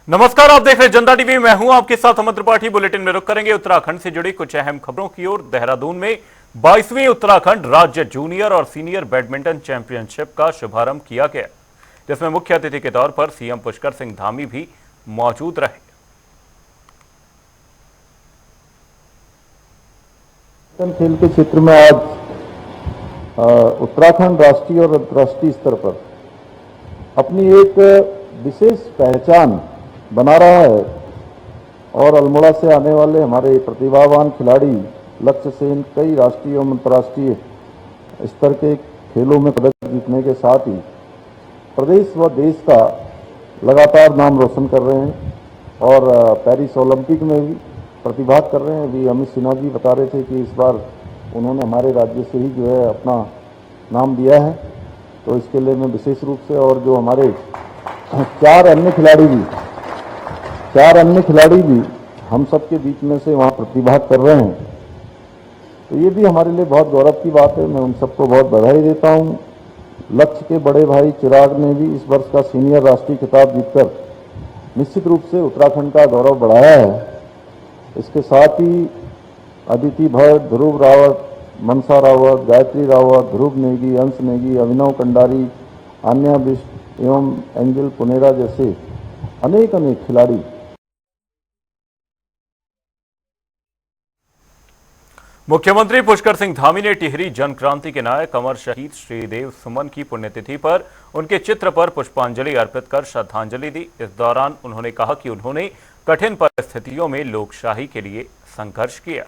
नमस्कार, आप देख रहे हैं जनता टीवी। मैं हूं आपके साथ अमन त्रिपाठी। बुलेटिन में रुक करेंगे उत्तराखंड से जुड़ी कुछ अहम खबरों की ओर। देहरादून में 22वीं उत्तराखंड राज्य जूनियर और सीनियर बैडमिंटन चैंपियनशिप का शुभारंभ किया गया, जिसमें मुख्य अतिथि के तौर पर सीएम पुष्कर सिंह धामी भी मौजूद रहे। खेल के क्षेत्र में आज उत्तराखंड राष्ट्रीय और अंतर्राष्ट्रीय स्तर पर अपनी एक विशेष पहचान बना रहा है और अल्मोड़ा से आने वाले हमारे प्रतिभावान खिलाड़ी लक्ष्य सेन कई राष्ट्रीय और अंतर्राष्ट्रीय स्तर के खेलों में पदक जीतने के साथ ही प्रदेश व देश का लगातार नाम रोशन कर रहे हैं और पेरिस ओलंपिक में भी प्रतिभाग कर रहे हैं। अभी अमित सिन्हा जी बता रहे थे कि इस बार उन्होंने हमारे राज्य से ही जो है अपना नाम दिया है, तो इसके लिए मैं विशेष रूप से और जो हमारे चार अन्य खिलाड़ी भी हम सबके बीच में से वहाँ प्रतिभाग कर रहे हैं, तो ये भी हमारे लिए बहुत गौरव की बात है। मैं उन सबको बहुत बधाई देता हूँ। लक्ष्य के बड़े भाई चिराग ने भी इस वर्ष का सीनियर राष्ट्रीय खिताब जीतकर निश्चित रूप से उत्तराखंड का गौरव बढ़ाया है। इसके साथ ही अदिति भट्ट, ध्रुव रावत, मनसा रावत, गायत्री रावत, ध्रुव नेगी, अंश नेगी, अभिनव कंडारी, आन्या बिष्ट एवं एंजल पुनेरा जैसे अनेक खिलाड़ी। मुख्यमंत्री पुष्कर सिंह धामी ने टिहरी जन क्रांति के नायक अमर शहीद श्रीदेव सुमन की पुण्यतिथि पर उनके चित्र पर पुष्पांजलि अर्पित कर श्रद्धांजलि दी। इस दौरान उन्होंने कहा कि उन्होंने कठिन परिस्थितियों में लोकशाही के लिए संघर्ष किया।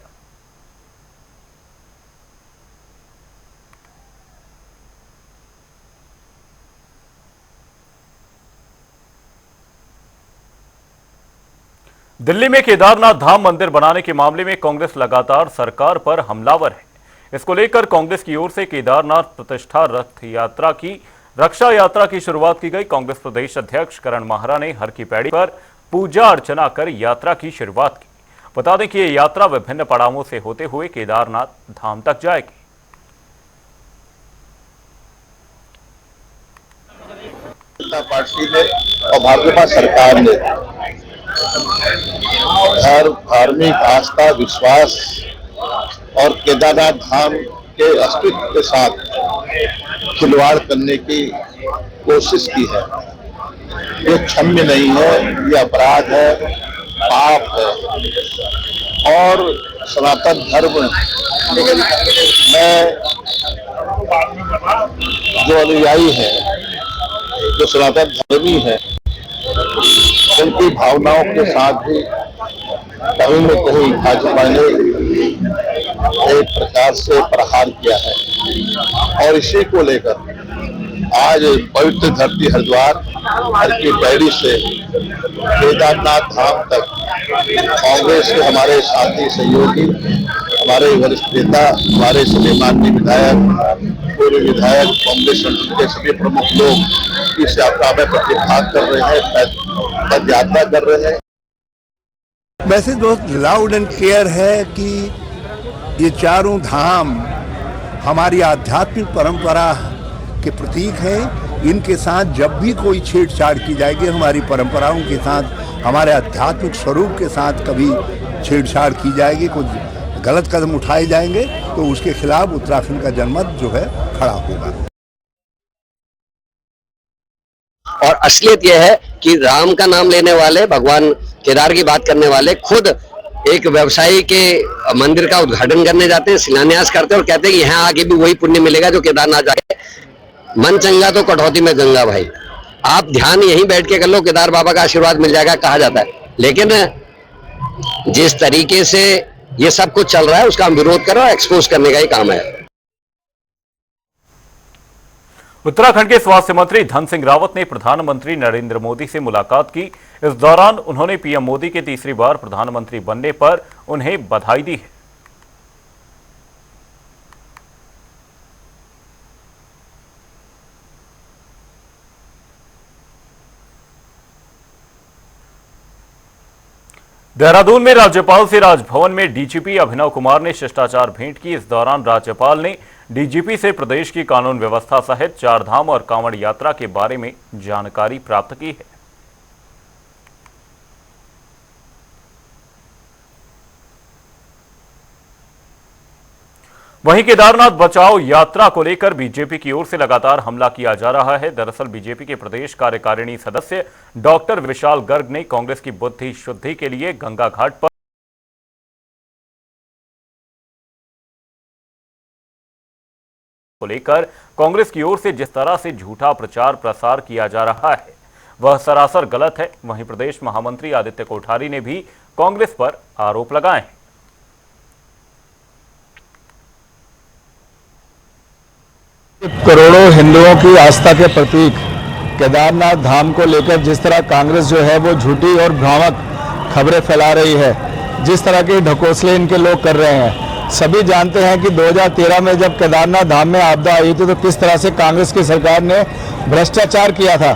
दिल्ली में केदारनाथ धाम मंदिर बनाने के मामले में कांग्रेस लगातार सरकार पर हमलावर है। इसको लेकर कांग्रेस की ओर से केदारनाथ प्रतिष्ठा रथ यात्रा की रक्षा यात्रा की शुरुआत की गई। कांग्रेस प्रदेश अध्यक्ष करण माहरा ने हर की पैड़ी पर पूजा अर्चना कर यात्रा की शुरुआत की। बता दें कि ये यात्रा विभिन्न पड़ावों से होते हुए केदारनाथ धाम तक जाएगी। पार्टी ने और भाजपा सरकार ने धार्मिक आस्था, विश्वास और केदारनाथ धाम के अस्तित्व के साथ खिलवाड़ करने की कोशिश की है। ये क्षम्य नहीं है, ये अपराध है, पाप है। और सनातन धर्म में जो अनुयायी है, जो सनातन धर्मी है, उनकी भावनाओं के साथ भी कहीं न कहीं भाजपा ने एक प्रकार से प्रहार किया है। और इसी को लेकर आज पवित्र धरती हरिद्वार हर की पैड़ी से केदारनाथ धाम तक कांग्रेस के हमारे साथी सहयोगी, हमारे वरिष्ठ नेता, हमारे सभी माननीय विधायक, पूर्व विधायक, कांग्रेस के सभी प्रमुख लोग इस यात्रा में प्रतिभाग कर रहे हैं, पद यात्रा कर रहे हैं। वैसे दोस्त लाउड एंड क्लियर है कि ये चारों धाम हमारी आध्यात्मिक परंपरा के प्रतीक हैं। इनके साथ जब भी कोई छेड़छाड़ की जाएगी, हमारी परंपराओं के साथ, हमारे आध्यात्मिक स्वरूप के साथ कभी छेड़छाड़ की जाएगी, कुछ गलत कदम उठाए जाएंगे, तो उसके खिलाफ उत्तराखंड का जनमत जो है खड़ा होगा। और असलियत यह है कि राम का नाम लेने वाले, भगवान केदार की बात करने वाले खुद एक व्यवसायी के मंदिर का उद्घाटन करने जाते हैं, शिलान्यास करते हैं और कहते हैं कि यहाँ आगे भी वही पुण्य मिलेगा जो केदारनाथ जाके। मन चंगा तो कटौती में गंगा भाई। आप ध्यान यहीं बैठ के कर लो, केदार बाबा का आशीर्वाद मिल जाएगा कहा जाता है। लेकिन जिस तरीके से ये सब कुछ चल रहा है उसका हम विरोध करो, एक्सपोज करने का ही काम है। उत्तराखंड के स्वास्थ्य मंत्री धन सिंह रावत ने प्रधानमंत्री नरेंद्र मोदी से मुलाकात की। इस दौरान उन्होंने पीएम मोदी के तीसरी बार प्रधानमंत्री बनने पर उन्हें बधाई दी है। देहरादून में राज्यपाल से राजभवन में डीजीपी अभिनव कुमार ने शिष्टाचार भेंट की। इस दौरान राज्यपाल ने डीजीपी से प्रदेश की कानून व्यवस्था सहित चारधाम और कांवड़ यात्रा के बारे में जानकारी प्राप्त की है। वहीं केदारनाथ बचाओ यात्रा को लेकर बीजेपी की ओर से लगातार हमला किया जा रहा है। दरअसल बीजेपी के प्रदेश कार्यकारिणी सदस्य डॉक्टर विशाल गर्ग ने कांग्रेस की बुद्धि शुद्धि के लिए गंगा घाट पर को लेकर कांग्रेस की ओर से जिस तरह से झूठा प्रचार प्रसार किया जा रहा है वह सरासर गलत है। वहीं प्रदेश महामंत्री आदित्य कोठारी ने भी कांग्रेस पर आरोप लगाए हैं। करोड़ों हिंदुओं की आस्था के प्रतीक केदारनाथ धाम को लेकर जिस तरह कांग्रेस जो है वो झूठी और भ्रामक खबरें फैला रही है, जिस तरह के ढकोसले इनके लोग कर रहे हैं। सभी जानते हैं कि 2013 में जब केदारनाथ धाम में आपदा आई थी तो किस तरह से कांग्रेस की सरकार ने भ्रष्टाचार किया था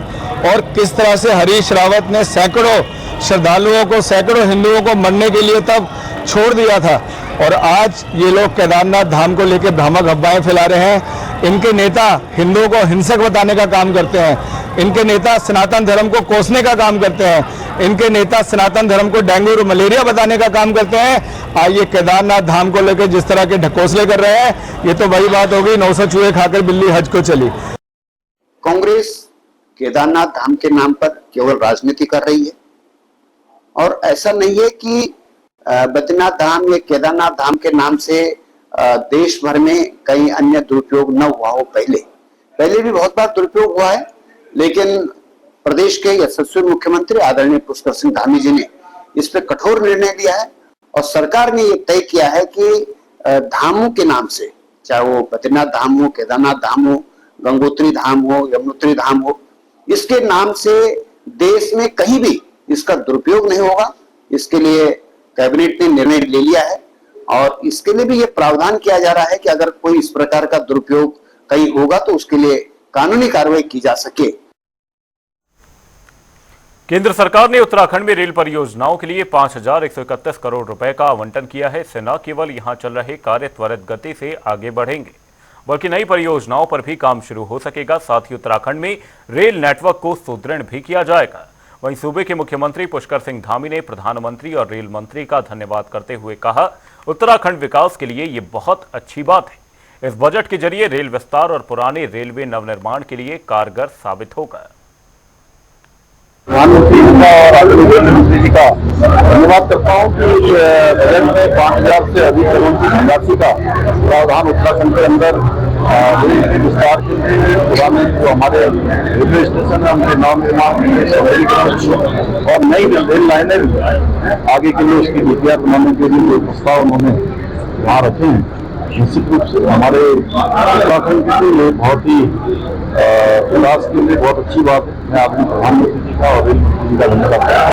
और किस तरह से हरीश रावत ने सैकड़ों श्रद्धालुओं को, सैकड़ों हिंदुओं को मरने के लिए तब छोड़ दिया था। और आज ये लोग केदारनाथ धाम को लेकर भ्रामक अफवाहें फैला रहे हैं। इनके नेता हिंदुओं को हिंसक बताने का काम करते हैं। इनके नेता सनातन धर्म को कोसने का काम करते हैं। इनके नेता सनातन धर्म को डेंगू और मलेरिया बताने का काम करते हैं। आइए केदारनाथ धाम को लेकर जिस तरह के ढकोसले कर रहे हैं, ये तो वही बात होगी 900 चूहे खाकर बिल्ली हज को चली। कांग्रेस केदारनाथ धाम के नाम पर केवल राजनीति कर रही है और ऐसा नहीं है कि बद्रीनाथ धाम या केदारनाथ धाम के नाम से देश भर में कई अन्य दुरुपयोग न हुआ हो। पहले भी बहुत बार दुरुपयोग हुआ है, लेकिन प्रदेश के यशस्वी मुख्यमंत्री आदरणीय पुष्कर सिंह धामी जी ने इस पर कठोर निर्णय लिया है और सरकार ने ये तय किया है कि धामों के नाम से, चाहे वो बद्रीनाथ धाम हो, केदारनाथ धाम हो, गंगोत्री धाम हो, यमुनोत्री धाम हो, इसके नाम से देश में कहीं भी इसका दुरुपयोग नहीं होगा। इसके लिए कैबिनेट ने निर्णय ले लिया है और इसके लिए भी ये प्रावधान किया जा रहा है कि अगर कोई इस प्रकार का दुरुपयोग कहीं होगा तो उसके लिए कानूनी कार्रवाई की जा सके। केंद्र सरकार ने उत्तराखंड में रेल परियोजनाओं के लिए 5,131 करोड़ रुपए का आवंटन किया है। इससे न केवल यहां चल रहे कार्य त्वरित गति से आगे बढ़ेंगे, बल्कि नई परियोजनाओं पर भी काम शुरू हो सकेगा। साथ ही उत्तराखंड में रेल नेटवर्क को सुदृढ़ भी किया जाएगा। वहीं सूबे के मुख्यमंत्री पुष्कर सिंह धामी ने प्रधानमंत्री और रेल मंत्री का धन्यवाद करते हुए कहा, उत्तराखंड विकास के लिए ये बहुत अच्छी बात है। इस बजट के जरिए रेल विस्तार और पुराने रेलवे नवनिर्माण के लिए कारगर साबित होगा। प्रधानमंत्री जी का और आदरणीय मुख्यमंत्री जी का धन्यवाद करता हूँ कि बजट में 5,000 से अधिक करोड़ की धनराशि का प्रावधान उत्तराखंड के अंदर रेल के विस्तार के लिए, पुराने जो हमारे रेलवे स्टेशन है उनके नवनिर्माण के लिए, सौंदर्यीकरण और नई रेल लाइनें आगे के लिए उसकी नीतियाँ बनाने के लिए जो प्रस्ताव उन्होंने वहाँ रखे हैं, निश्चित रूप से हमारे उत्तराखंड के लिए बहुत ही विकास के लिए बहुत अच्छी बात है। मैं आपने प्रधानमंत्री जी का और रेल मंत्री जी का धन्यवाद करता हूं।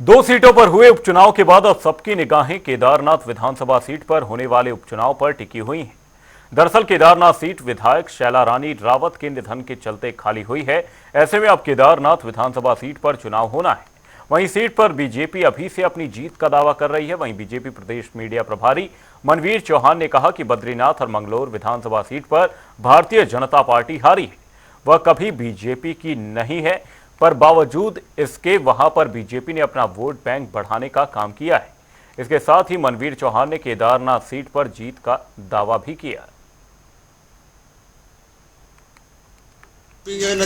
2 सीटों पर हुए उपचुनाव के बाद अब सबकी निगाहें केदारनाथ विधानसभा सीट पर होने वाले उपचुनाव पर टिकी हुई हैं। दरअसल केदारनाथ सीट विधायक शैला रानी रावत के निधन के चलते खाली हुई है। ऐसे में अब केदारनाथ विधानसभा सीट पर चुनाव होना है। वहीं सीट पर बीजेपी अभी से अपनी जीत का दावा कर रही है। वहीं बीजेपी प्रदेश मीडिया प्रभारी मनवीर चौहान ने कहा कि बद्रीनाथ और मंगलोर विधानसभा सीट पर भारतीय जनता पार्टी हारी है। वह कभी बीजेपी की नहीं है, पर बावजूद इसके वहां पर बीजेपी ने अपना वोट बैंक बढ़ाने का काम किया है। इसके साथ ही मनवीर चौहान ने केदारनाथ सीट पर जीत का दावा भी किया।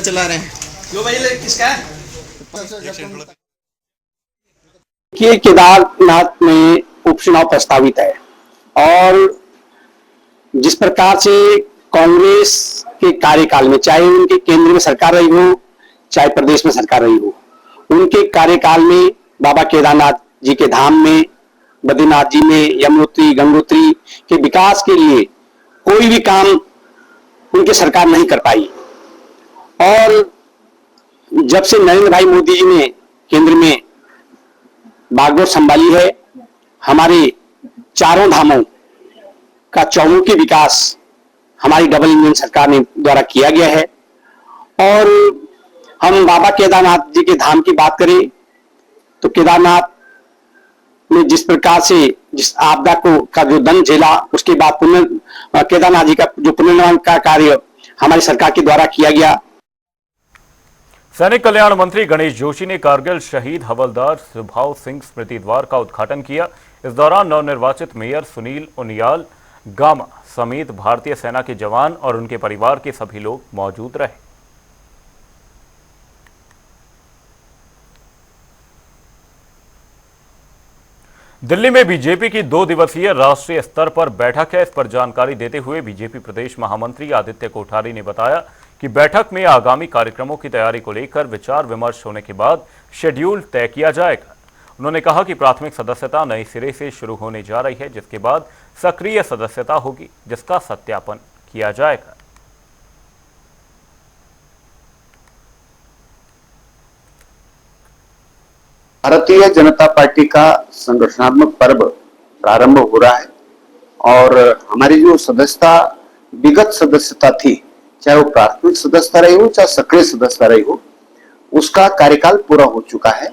चला रहे हैं क्यों भाई, किसका है? कि केदारनाथ में उपचुनाव प्रस्तावित है और जिस प्रकार से कांग्रेस के कार्यकाल में, चाहे उनके केंद्र में सरकार रही हो चाहे प्रदेश में सरकार रही हो, उनके कार्यकाल में बाबा केदारनाथ जी के धाम में, बद्रीनाथ जी में, यमुनोत्री गंगोत्री के विकास के लिए कोई भी काम उनकी सरकार नहीं कर पाई। और जब से नरेंद्र भाई मोदी जी ने केंद्र में बागडोर संभाली है, हमारे चारों धामों का चौमुखी विकास हमारी डबल इंजन सरकार ने द्वारा किया गया है। और हम बाबा केदारनाथ जी के धाम की बात करें तो केदारनाथ में जिस प्रकार से जिस आपदा को का जो दंड झेला, उसके बाद केदारनाथ जी का जो पुनर्निर्माण का कार्य हमारी सरकार के द्वारा किया गया। सैनिक कल्याण मंत्री गणेश जोशी ने कारगिल शहीद हवलदार सुभाव सिंह स्मृति द्वार का उद्घाटन किया। इस दौरान नवनिर्वाचित मेयर सुनील उनियाल गामा समेत भारतीय सेना के जवान और उनके परिवार के सभी लोग मौजूद रहे। दिल्ली में बीजेपी की 2 दिवसीय राष्ट्रीय स्तर पर बैठक है। इस पर जानकारी देते हुए बीजेपी प्रदेश महामंत्री आदित्य कोठारी ने बताया कि बैठक में आगामी कार्यक्रमों की तैयारी को लेकर विचार विमर्श होने के बाद शेड्यूल तय किया जाएगा। उन्होंने कहा कि प्राथमिक सदस्यता नए सिरे से शुरू होने जा रही है, जिसके बाद सक्रिय सदस्यता होगी, जिसका सत्यापन किया जाएगा। भारतीय जनता पार्टी का संगठनात्मक पर्व प्रारंभ हो रहा है और हमारी जो सदस्यता विगत सदस्यता थी, चाहे वो प्राथमिक सदस्यता रही हो चाहे सक्रिय सदस्यता रही हो, उसका कार्यकाल पूरा हो चुका है।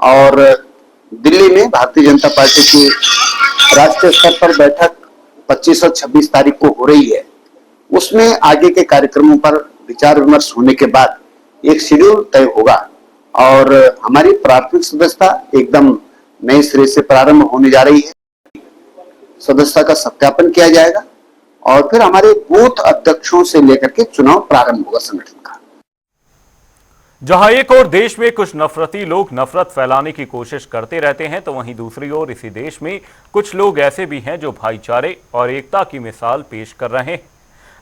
और दिल्ली में भारतीय जनता पार्टी की राष्ट्रीय स्तर पर बैठक 25 और 26 तारीख को हो रही है। उसमें आगे के कार्यक्रमों पर विचार विमर्श होने के बाद एक शेड्यूल तय होगा और हमारी प्राथमिक सदस्यता एकदम नए सिरे से प्रारंभ होने जा रही है। सदस्यता का सत्यापन किया जाएगा और फिर हमारे बूथ अध्यक्षों से लेकर के चुनाव प्रारंभ होगा संगठन का। जहां एक ओर देश में कुछ नफरती लोग नफरत फैलाने की कोशिश करते रहते हैं, तो वहीं दूसरी ओर इसी देश में कुछ लोग ऐसे भी हैं जो भाईचारे और एकता की मिसाल पेश कर रहे हैं।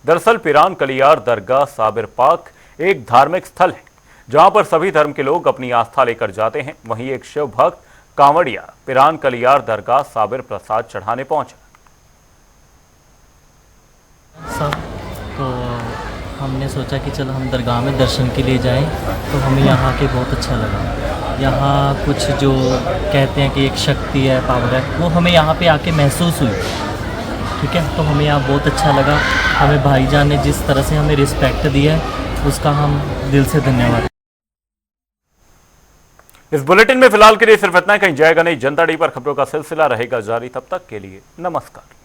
दरअसल पिरान कलियार दरगाह साबिर पाक एक धार्मिक स्थल है जहां पर सभी धर्म के लोग अपनी आस्था लेकर जाते हैं। वहीं एक शिव भक्त कांवड़िया पिरान कलियार दरगाह साबिर प्रसाद चढ़ाने पहुंचा। तो हमने सोचा कि चलो हम दरगाह में दर्शन के लिए जाएं, तो हमें यहाँ के बहुत अच्छा लगा। यहाँ कुछ जो कहते हैं कि एक शक्ति है, पावर है, वो हमें यहाँ पे आके महसूस हुई। ठीक है, तो हमें यहाँ बहुत अच्छा लगा। हमें भाईजान ने जिस तरह से हमें रिस्पेक्ट दी है, उसका हम दिल से धन्यवाद। इस बुलेटिन में फिलहाल के लिए सिर्फ इतना ही। कहीं जाएगा नहीं। जनता डी पर खबरों का सिलसिला रहेगा जारी। तब तक के लिए नमस्कार।